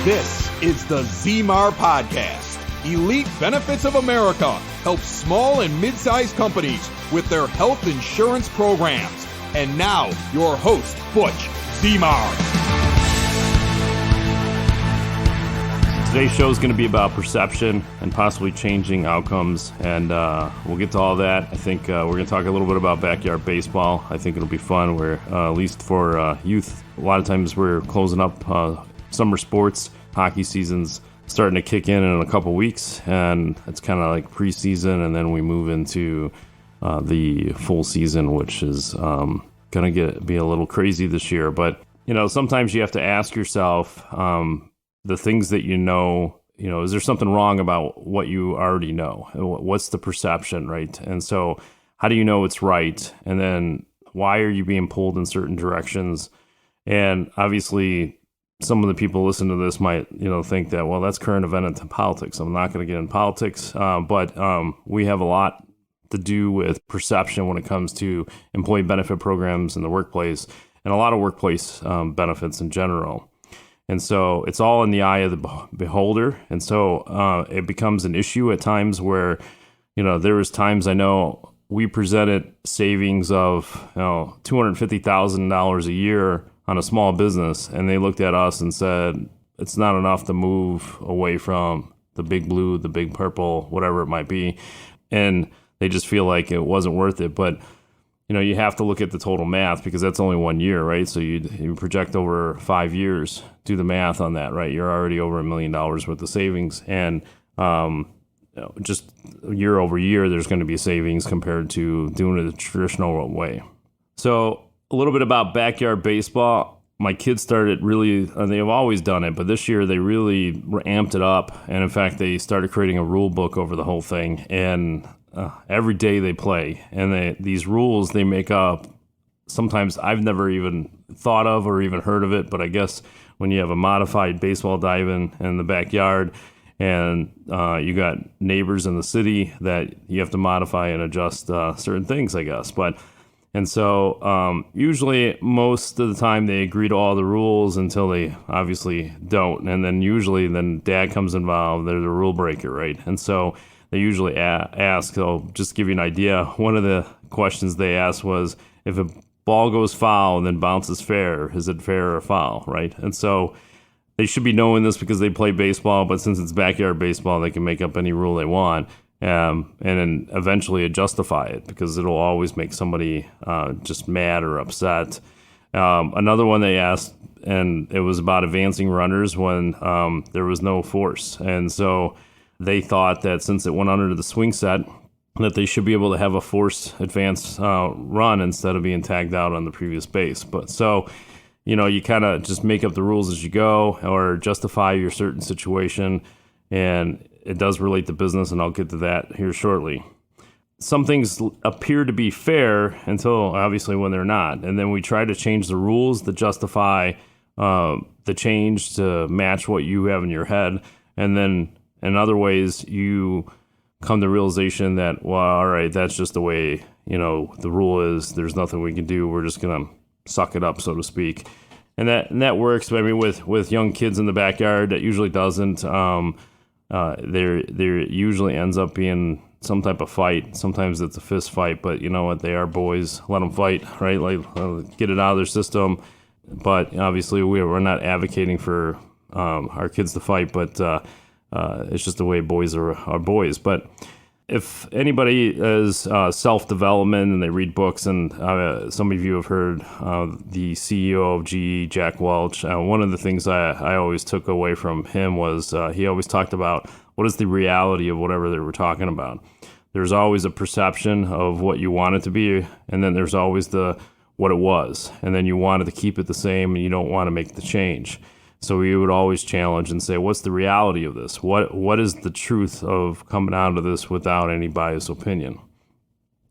This is the ZMAR Podcast. Elite Benefits of America helps small and mid-sized companies with their health insurance programs. And now, your host, Butch ZMAR. Today's show is going to be about perception and possibly changing outcomes, and we'll get to all that. I think we're going to talk a little bit about backyard baseball. I think it'll be fun. We're at least for youth, a lot of times we're closing up summer sports. Hockey season's starting to kick in a couple weeks, and it's kind of like preseason, and then we move into the full season, which is going to be a little crazy this year. But sometimes you have to ask yourself, the things that is there something wrong about what you already know? What's the perception, right? And so how do you know it's right? And then why are you being pulled in certain directions? And obviously, some of the people listening to this might, think that, well, that's current event into politics. I'm not going to get in politics, but we have a lot to do with perception when it comes to employee benefit programs in the workplace and a lot of workplace benefits in general. And so it's all in the eye of the beholder. And so it becomes an issue at times where, there was times I know we presented savings of $250,000 a year on a small business, and they looked at us and said, it's not enough to move away from the big blue, the big purple, whatever it might be. And they just feel like it wasn't worth it. But you have to look at the total math because that's only 1 year, right? So you project over 5 years, do the math on that, right? You're already over $1 million worth of savings. And just year over year, there's going to be savings compared to doing it the traditional way. So a little bit about backyard baseball. My kids started they've always done it, but this year they really amped it up. And in fact, they started creating a rule book over the whole thing. And every day they play, and these rules they make up, sometimes I've never even thought of or even heard of it, but I guess when you have a modified baseball dive in the backyard and you got neighbors in the city that you have to modify and adjust certain things, I guess. And so usually most of the time they agree to all the rules until they obviously don't. And then usually dad comes involved, they're the rule breaker, right? And so they usually ask, I'll just give you an idea. One of the questions they asked was, if a ball goes foul and then bounces fair, is it fair or foul, right? And so they should be knowing this because they play baseball, but since it's backyard baseball, they can make up any rule they want. And then eventually justify it because it'll always make somebody just mad or upset. Another one they asked, and it was about advancing runners when there was no force. And so they thought that since it went under the swing set, that they should be able to have a forced advance run instead of being tagged out on the previous base. But so, you kind of just make up the rules as you go or justify your certain situation. And it does relate to business, and I'll get to that here shortly. Some things appear to be fair until obviously when they're not. And then we try to change the rules to justify the change to match what you have in your head. And then in other ways, you come to the realization that, well, all right, that's just the way, the rule is. There's nothing we can do. We're just going to suck it up, so to speak. And that works. But I mean, with young kids in the backyard, that usually doesn't. There usually ends up being some type of fight. Sometimes it's a fist fight, but you know what? They are boys. Let them fight, right? Like get it out of their system. But obviously, we're not advocating for our kids to fight, but it's just the way boys are boys. But if anybody is self-development and they read books, and some of you have heard the CEO of GE, Jack Welch, one of the things I always took away from him was he always talked about what is the reality of whatever they were talking about. There's always a perception of what you want it to be, and then there's always what it was, and then you wanted to keep it the same, and you don't want to make the change. So we would always challenge and say, what's the reality of this? What is the truth of coming out of this without any biased opinion?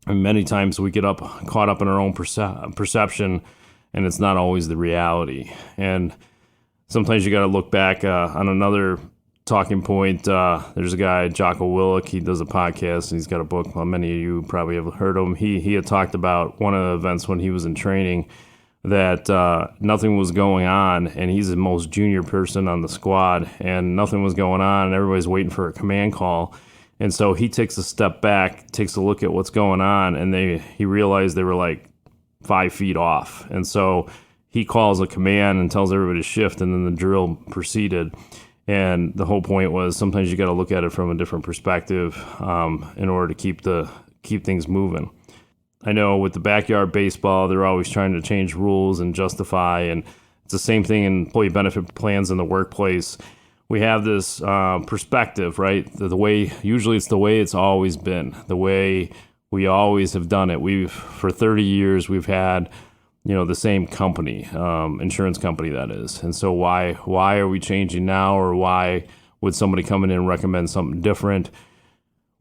And many times we get caught up in our own perception, and it's not always the reality. And sometimes you got to look back on another talking point. There's a guy, Jocko Willink. He does a podcast, and he's got a book. Well, many of you probably have heard of him. He had talked about one of the events when he was in training. that nothing was going on, and he's the most junior person on the squad, and nothing was going on, and everybody's waiting for a command call. And so he takes a step back, takes a look at what's going on, and he realized they were like 5 feet off. And so he calls a command and tells everybody to shift, and then the drill proceeded. And the whole point was sometimes you got to look at it from a different perspective in order to keep things moving. I know with the backyard baseball, they're always trying to change rules and justify, and it's the same thing in employee benefit plans in the workplace. We have this perspective, right? Usually it's the way it's always been, the way we always have done it. For 30 years, we've had, the same company, insurance company that is. And so why are we changing now, or why would somebody come in and recommend something different?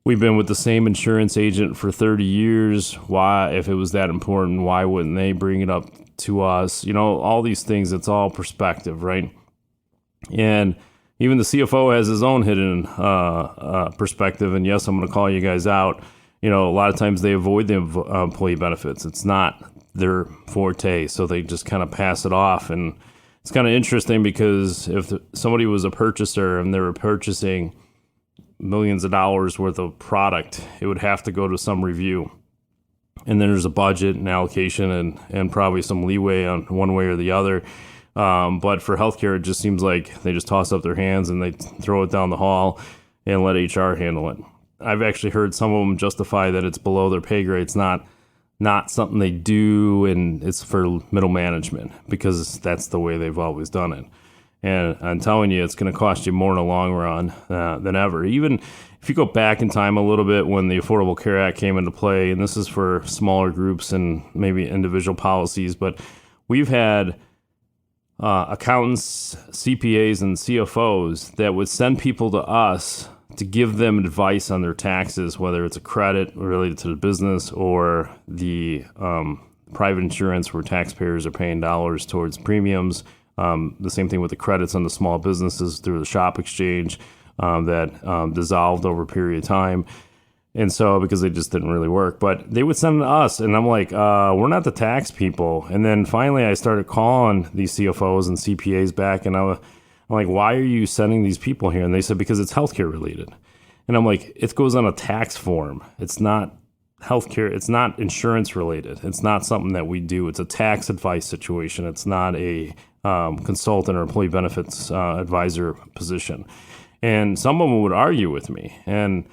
We've been with the same insurance agent for 30 years. Why, if it was that important, why wouldn't they bring it up to us? All these things, it's all perspective, right? And even the CFO has his own hidden perspective. And yes, I'm going to call you guys out. A lot of times they avoid the employee benefits. It's not their forte, so they just kind of pass it off. And it's kind of interesting because if somebody was a purchaser and they were purchasing millions of dollars worth of product, it would have to go to some review. And then there's a budget and allocation and probably some leeway on one way or the other. But for healthcare, it just seems like they just toss up their hands and they throw it down the hall and let HR handle it. I've actually heard some of them justify that it's below their pay grade. It's not something they do, and it's for middle management because that's the way they've always done it. And I'm telling you, it's going to cost you more in the long run than ever. Even if you go back in time a little bit when the Affordable Care Act came into play, and this is for smaller groups and maybe individual policies, but we've had accountants, CPAs, and CFOs that would send people to us to give them advice on their taxes, whether it's a credit related to the business or the private insurance where taxpayers are paying dollars towards premiums. The same thing with the credits on the small businesses through the shop exchange that dissolved over a period of time. And so, because they just didn't really work, but they would send them to us, and I'm like, we're not the tax people. And then finally I started calling these CFOs and CPAs back, and I'm like, why are you sending these people here? And they said, because it's healthcare related. And I'm like, it goes on a tax form. It's not healthcare. It's not insurance related. It's not something that we do. It's a tax advice situation. It's not a consultant or employee benefits advisor position. And some of them would argue with me. And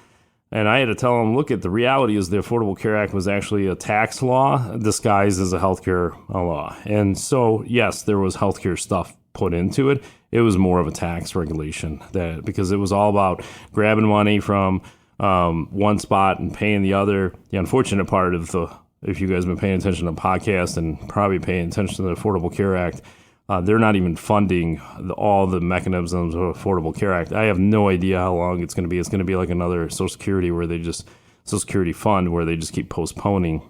I had to tell them, look, the reality is the Affordable Care Act was actually a tax law disguised as a healthcare law. And so, yes, there was healthcare stuff put into it. It was more of a tax regulation because it was all about grabbing money from one spot and paying the other. The unfortunate part of if you guys have been paying attention to the podcast and probably paying attention to the Affordable Care Act, they're not even funding all the mechanisms of Affordable Care Act. I have no idea how long it's going to be. It's going to be like another Social Security Social Security fund where they just keep postponing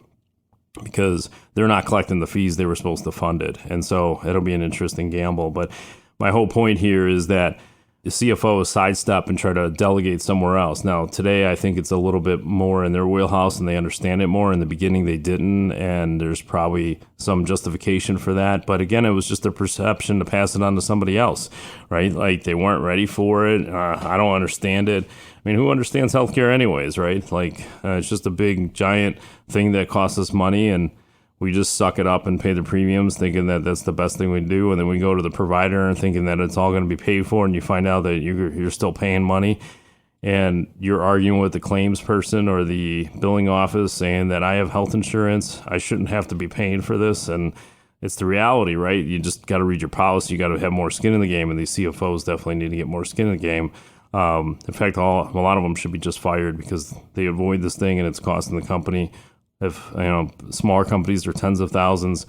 because they're not collecting the fees they were supposed to fund it. And so it'll be an interesting gamble. But my whole point here is that the CFOs sidestep and try to delegate somewhere else. Now, today, I think it's a little bit more in their wheelhouse and they understand it more. In the beginning, they didn't, and there's probably some justification for that. But again, it was just their perception to pass it on to somebody else, right? Like they weren't ready for it. I don't understand it. I mean, who understands healthcare anyways, right? Like it's just a big, giant thing that costs us money, and we just suck it up and pay the premiums thinking that that's the best thing we do. And then we go to the provider and thinking that it's all going to be paid for. And you find out that you're still paying money and you're arguing with the claims person or the billing office saying that I have health insurance. I shouldn't have to be paying for this. And it's the reality, right? You just got to read your policy. You got to have more skin in the game. And these CFOs definitely need to get more skin in the game. In fact, a lot of them should be just fired because they avoid this thing and it's costing the company. If smaller companies are tens of thousands,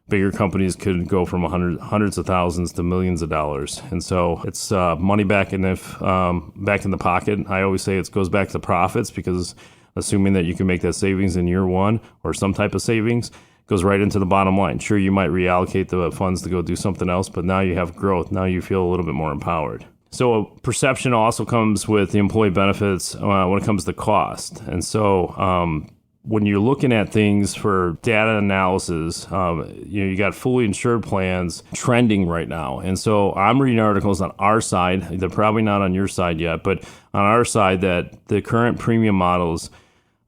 bigger companies could go from hundreds of thousands to millions of dollars. And so it's money back in the pocket. I always say it goes back to profits because assuming that you can make that savings in year one or some type of savings goes right into the bottom line. Sure, you might reallocate the funds to go do something else, but now you have growth. Now you feel a little bit more empowered. So perception also comes with the employee benefits when it comes to cost. And so when you're looking at things for data analysis, you got fully insured plans trending right now. And so I'm reading articles on our side. They're probably not on your side yet, but on our side that the current premium models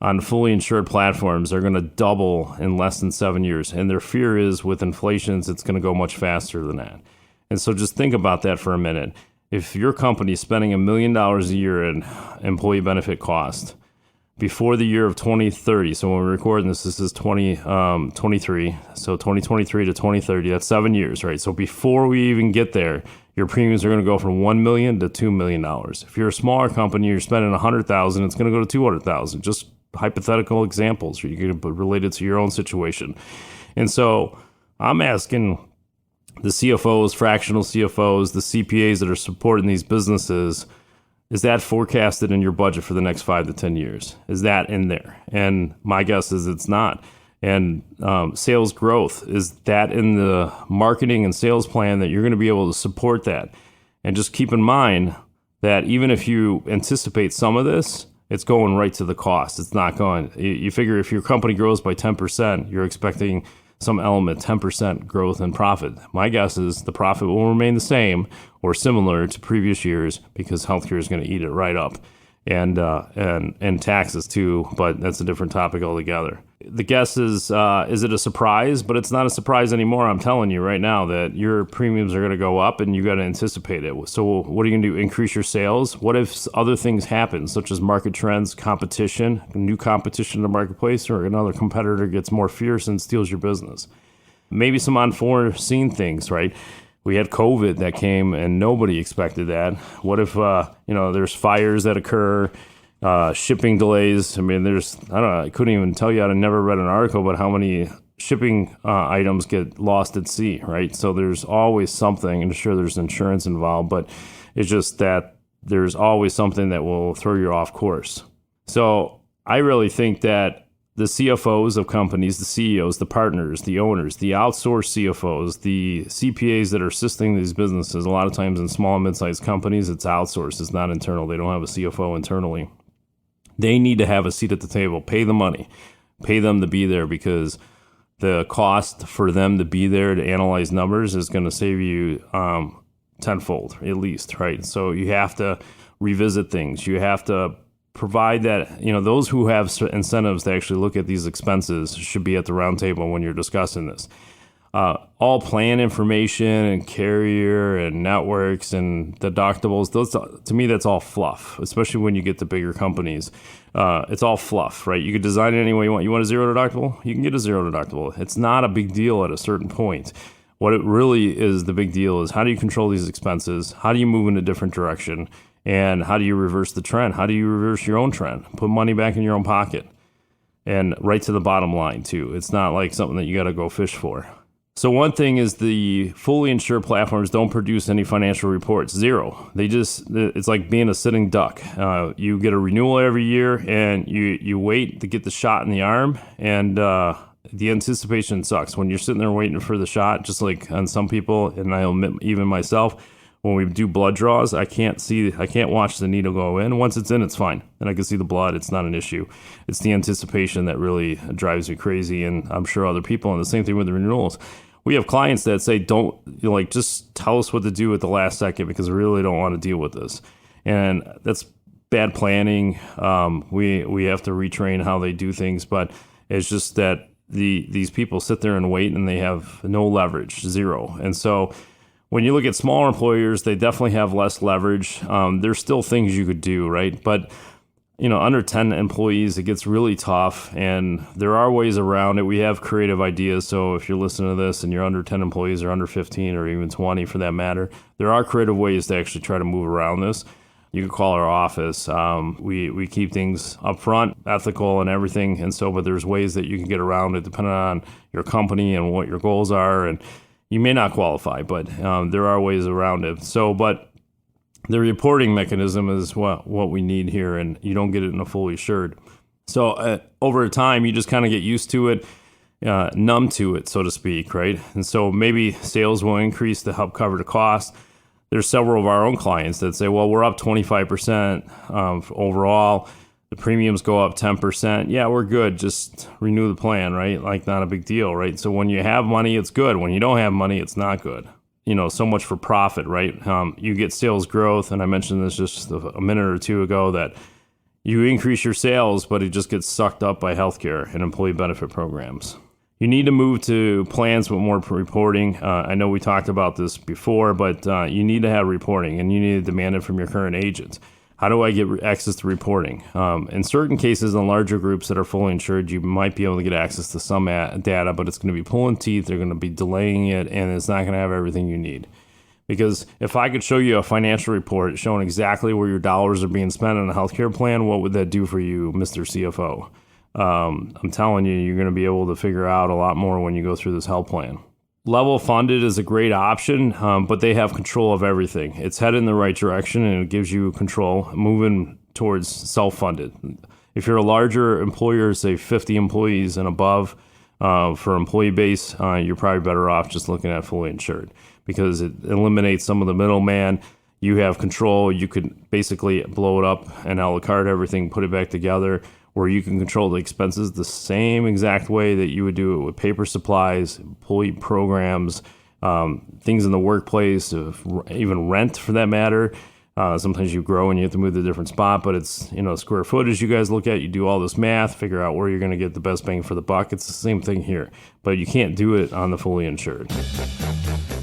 on fully insured platforms are going to double in less than 7 years. And their fear is with inflation, it's going to go much faster than that. And so just think about that for a minute. If your company is spending $1 million a year in employee benefit cost, before the year of 2030, so when we're recording this is 2023, so 2023 to 2030, that's 7 years, right? So before we even get there, your premiums are going to go from $1 million to $2 million. If you're a smaller company, you're spending $100,000, it's going to go to $200,000. Just hypothetical examples, you can relate it to your own situation. And so I'm asking the CFOs, fractional CFOs, the CPAs that are supporting these businesses, is that forecasted in your budget for the next 5 to 10 years? Is that in there? And my guess is it's not. And sales growth, is that in the marketing and sales plan that you're going to be able to support that? And just keep in mind that even if you anticipate some of this, it's going right to the cost. It's not going, you figure if your company grows by 10%, you're expecting some element, 10% growth in profit. My guess is the profit will remain the same or similar to previous years because healthcare is going to eat it right up, and taxes too. But that's a different topic altogether. The guess is it a surprise? But it's not a surprise anymore. I'm telling you right now that your premiums are going to go up, and you got to anticipate it. So what are you going to do? Increase your sales? What if other things happen, such as market trends, competition, new competition in the marketplace, or another competitor gets more fierce and steals your business? Maybe some unforeseen things, right? We had COVID that came, and nobody expected that. What if there's fires that occur? Shipping delays. I mean, I couldn't even tell you. I never read an article about how many shipping items get lost at sea, right? So there's always something, and sure, there's insurance involved, but it's just that there's always something that will throw you off course. So I really think that the CFOs of companies, the CEOs, the partners, the owners, the outsourced CFOs, the CPAs that are assisting these businesses, a lot of times in small and mid-sized companies, it's outsourced. It's not internal. They don't have a CFO internally. They need to have a seat at the table, pay the money, pay them to be there, because the cost for them to be there to analyze numbers is going to save you tenfold at least, right? So you have to revisit things. You have to provide that, those who have incentives to actually look at these expenses should be at the round table when you're discussing this. All plan information and carrier and networks and deductibles, those, to me, that's all fluff, especially when you get to bigger companies. It's all fluff, right? You can design it any way you want. You want a zero deductible? You can get a zero deductible. It's not a big deal at a certain point. What it really is, the big deal is, how do you control these expenses? How do you move in a different direction? And how do you reverse the trend? How do you reverse your own trend? Put money back in your own pocket, and right to the bottom line too. It's not like something that you got to go fish for. So one thing is the fully insured platforms don't produce any financial reports, zero. It's like being a sitting duck. You get a renewal every year, and you wait to get the shot in the arm, and the anticipation sucks. When you're sitting there waiting for the shot, just like on some people, and I admit even myself, when we do blood draws, I can't watch the needle go in. Once it's in, it's fine. And I can see the blood. It's not an issue. It's the anticipation that really drives me crazy. And I'm sure other people, and the same thing with the renewals. We have clients that say, just tell us what to do at the last second, because we really don't want to deal with this. And that's bad planning. We have to retrain how they do things, but it's just that these people sit there and wait, and they have no leverage, zero. And so when you look at smaller employers, they definitely have less leverage. There's still things you could do, right? But under 10 employees, it gets really tough, and there are ways around it. We have creative ideas. So if you're listening to this and you're under 10 employees, or under 15, or even 20 for that matter, there are creative ways to actually try to move around this. You can call our office. We keep things up front, ethical and everything. And so, but there's ways that you can get around it depending on your company and what your goals are. And you may not qualify, but there are ways around it. So, but the reporting mechanism is what we need here, and you don't get it in a fully assured. So over time, you just kind of get used to it, numb to it, so to speak, right? And so maybe sales will increase to help cover the cost. There's several of our own clients that say, well, we're up 25% overall. the premiums go up 10%. Yeah, we're good. Just renew the plan, right? Like, not a big deal, right? So when you have money, it's good. When you don't have money, it's not good. So much for profit, right? You get sales growth, and I mentioned this just a minute or two ago, that you increase your sales, but it just gets sucked up by healthcare and employee benefit programs. You need to move to plans with more reporting. I know we talked about this before, but you need to have reporting, and you need to demand it from your current agents. How do I get access to reporting? In certain cases, in larger groups that are fully insured, you might be able to get access to some data, but it's going to be pulling teeth. They're going to be delaying it, and it's not going to have everything you need. Because if I could show you a financial report showing exactly where your dollars are being spent on a healthcare plan, what would that do for you, Mr. CFO? I'm telling you, you're going to be able to figure out a lot more when you go through this health plan. Level funded is a great option, but they have control of everything. It's headed in the right direction, and it gives you control moving towards self-funded. If you're a larger employer, say 50 employees and above, for employee base, you're probably better off just looking at fully insured, because it eliminates some of the middleman. You have control. You could basically blow it up and a la carte everything, put it back together, where you can control the expenses the same exact way that you would do it with paper supplies, employee programs, things in the workplace, even rent for that matter. Sometimes you grow and you have to move to a different spot, but it's, square footage you guys look at, you do all this math, figure out where you're going to get the best bang for the buck. It's the same thing here, but you can't do it on the fully insured.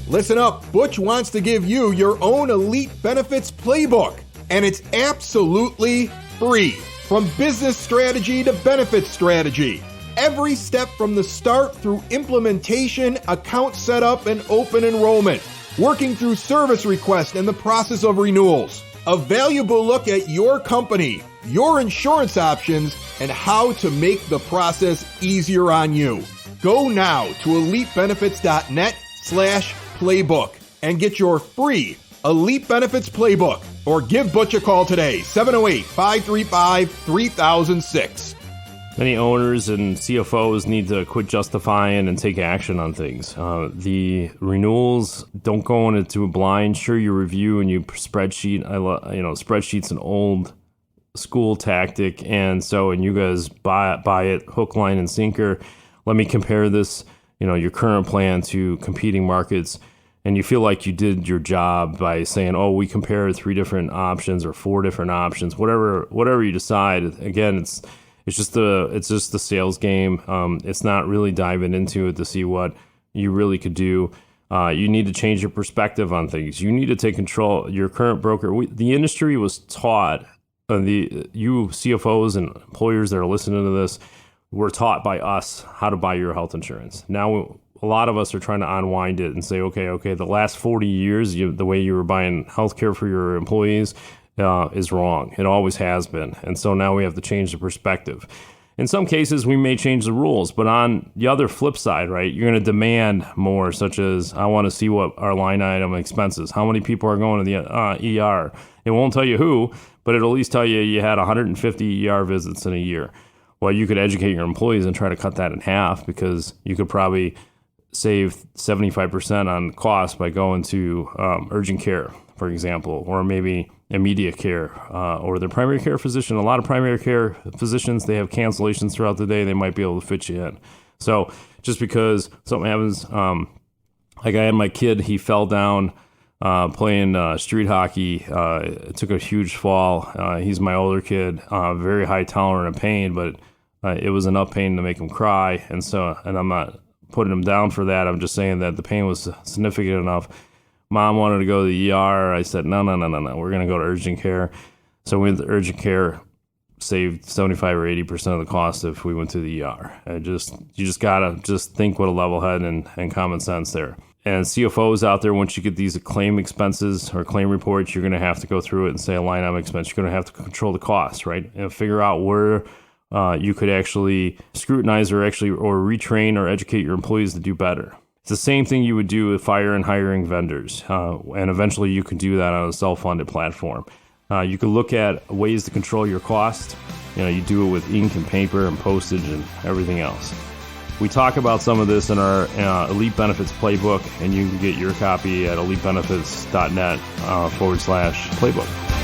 Listen up, Butch wants to give you your own Elite Benefits Playbook, and it's absolutely free. From business strategy to benefits strategy, every step from the start through implementation, account setup, and open enrollment, working through service requests and the process of renewals. A valuable look at your company, your insurance options, and how to make the process easier on you. Go now to elitebenefits.net/playbook and get your free Elite Benefits Playbook, or give Butch a call today, 708-535-3006. Many owners and CFOs need to quit justifying and take action on things. The renewals, don't go into a blind. Sure, you review and you spreadsheet. Spreadsheet's an old school tactic, and you guys buy it hook, line, and sinker. Let me compare this, your current plan to competing markets. And you feel like you did your job by saying, "Oh, we compared 3 different options or 4 different options." Whatever you decide. Again, it's just the sales game. It's not really diving into it to see what you really could do. You need to change your perspective on things. You need to take control. Your current broker. The industry was taught. You CFOs and employers that are listening to this were taught by us how to buy your health insurance. Now, a lot of us are trying to unwind it and say, okay, the last 40 years, the way you were buying healthcare for your employees is wrong. It always has been. And so now we have to change the perspective. In some cases, we may change the rules, but on the other flip side, right, you're going to demand more, such as, I want to see what our line item expenses, how many people are going to the ER. It won't tell you who, but it'll at least tell you had 150 ER visits in a year. Well, you could educate your employees and try to cut that in half, because you could probably save 75% on cost by going to urgent care, for example, or maybe immediate care, or their primary care physician. A lot of primary care physicians, they have cancellations throughout the day. They might be able to fit you in. So just because something happens, like I had my kid, he fell down playing street hockey, took a huge fall. He's my older kid, very high tolerant of pain, but it was enough pain to make him cry. And I'm not putting him down for that. I'm just saying that the pain was significant enough. Mom wanted to go to the ER. I said, no. We're going to go to urgent care. So we went to urgent care, saved 75 or 80% of the cost if we went to the ER. You just got to just think with a level head and common sense there. And CFOs out there, once you get these claim expenses or claim reports, you're going to have to go through it and say a line item expense. You're going to have to control the cost, right? And figure out where you could actually scrutinize or retrain or educate your employees to do better. It's the same thing you would do with fire and hiring vendors. And eventually you can do that on a self-funded platform. You can look at ways to control your cost. You do it with ink and paper and postage and everything else. We talk about some of this in our Elite Benefits Playbook, and you can get your copy at elitebenefits.net /playbook.